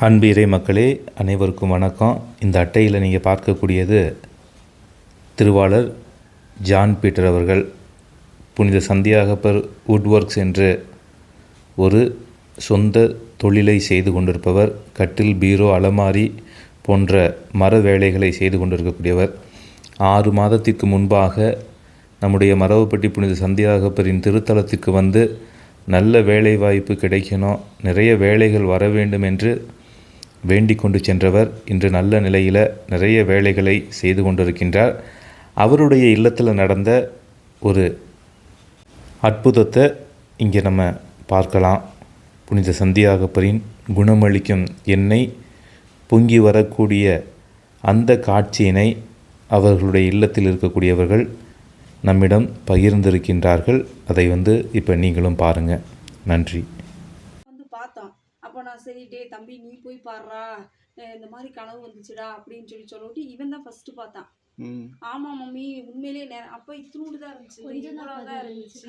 அன்பு இறை மக்களே, அனைவருக்கும் வணக்கம். இந்த அட்டையில் நீங்கள் பார்க்கக்கூடியது திருவாளர் ஜான் பீட்டர் அவர்கள் புனித சந்தியாகப்பர் வுட்வொர்க்ஸ் என்று ஒரு சொந்த தொழிலை செய்து கொண்டிருப்பவர். கட்டில், பீரோ, அலமாரி போன்ற மர வேலைகளை செய்து கொண்டிருக்கக்கூடியவர். 6 மாதத்திற்கு முன்பாக நம்முடைய மரவப்பட்டி புனித சந்தியாகப்பரின் திருத்தலத்திற்கு வந்து நல்ல வேலை வாய்ப்பு கிடைக்கணும், நிறைய வேலைகள் வர வேண்டும் என்று வேண்டிக் கொண்டு சென்றவர் இன்று நல்ல நிலையில் நிறைய வேலைகளை செய்து கொண்டிருக்கின்றார். அவருடைய இல்லத்தில் நடந்த ஒரு அற்புதத்தை இங்கே நம்ம பார்க்கலாம். புனித சந்தியாகப்பரின் குணமளிக்கும் எண்ணெய் பொங்கி வரக்கூடிய அந்த காட்சியினை அவர்களுடைய இல்லத்தில் இருக்கக்கூடியவர்கள் நம்மிடம் பகிர்ந்திருக்கின்றார்கள். அதை இப்போ நீங்களும் பாருங்கள். நன்றி. அப்போ நான் சரி, டே தம்பி நீ போய் பாடுறா, இந்த மாதிரி கனவு வந்துச்சுடா அப்படின்னு சொல்லிட்டு இவன் தான் ஃபர்ஸ்ட் பார்த்தான். ஆமா மம்மி உண்மையிலேயே நேரம் அப்போ இத்தினூடு தான் இருந்துச்சு, தான் இருந்துச்சு.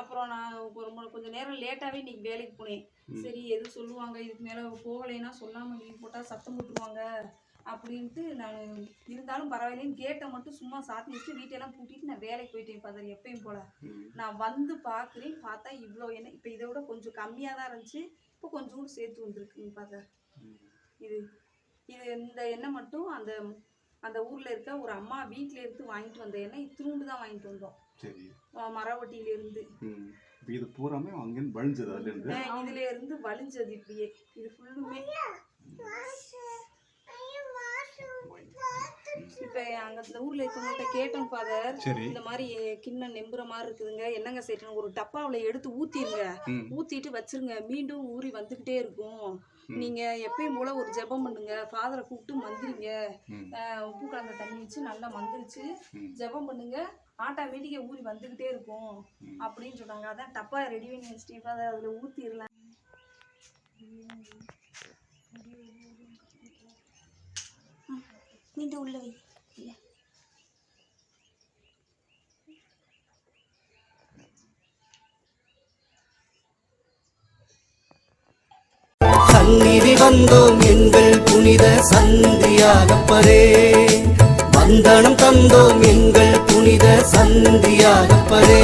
அப்புறம் நான் கொஞ்சம் நேரம் லேட்டாவே இன்னைக்கு வேலைக்கு போனேன். சரி எது சொல்லுவாங்க, இதுக்கு மேல போகலைன்னா சொல்லாம லீவ் போட்டா சத்தம் போட்டுருவாங்க அப்படின்ட்டு நான் இருந்தாலும் பரவாயில்லைன்னு கேட்டை மட்டும் சும்மா சாத்தி வச்சுட்டு வீட்டெல்லாம் பூட்டிட்டு நான் வேலைக்கு போயிட்டேன். ஃபாதர் எப்பயும் போல நான் வந்து பார்க்குறேன். பார்த்தா இவ்வளோ எண்ணெய் இப்போ இதை விட கொஞ்சம் கம்மியாக தான் இருந்துச்சு, இப்போ கொஞ்சோண்டு சேர்த்து வந்துருக்குங்க ஃபாதர். இது இந்த எண்ணெய் மட்டும் அந்த அந்த ஊரில் இருக்க ஒரு அம்மா வீட்டில இருந்து வாங்கிட்டு வந்த எண்ணெய் இத்தினூண்டு தான் வாங்கிட்டு வந்தோம். மரவட்டியிலேருந்து. இது பூராமே அங்கேருந்து வழிஞ்சது, இதுல இருந்து வழிஞ்சது இப்படியே. இது ஃபுல்லுமே இப்ப அங்க இந்த ஊர்ல இருக்கவங்கள்ட்ட கேட்டோம் ஃபாதர், இந்த மாதிரி கிண்ணம் நெம்புற மாதிரி இருக்குதுங்க, என்னங்க செய்யணும், ஒரு டப்பாவில எடுத்து ஊத்திருங்க, ஊத்திட்டு வச்சிருங்க, மீண்டும் ஊறி வந்துகிட்டே இருக்கும். நீங்க எப்பயும் போல ஒரு ஜெபம் பண்ணுங்க, ஃபாதரை கூப்பிட்டு மந்திரிங்க, உப்பு கலந்த தண்ணி வச்சு நல்லா மந்திரிச்சு ஜெபம் பண்ணுங்க, ஆட்டோமேட்டிக்கா ஊறி வந்துகிட்டே இருக்கும் அப்படின்னு சொன்னாங்க. அதான் டப்பா ரெடி பண்ணி வச்சுட்டேன் ஃபாதர், அதுல ஊத்திடலாம். மீண்டும் உள்ள வை. சந்நிதி வந்தோம் எங்கள் புனித சந்தியாகப்பரே, வந்தனம் தந்தோம் எங்கள் புனித சந்தியாகப்பரே.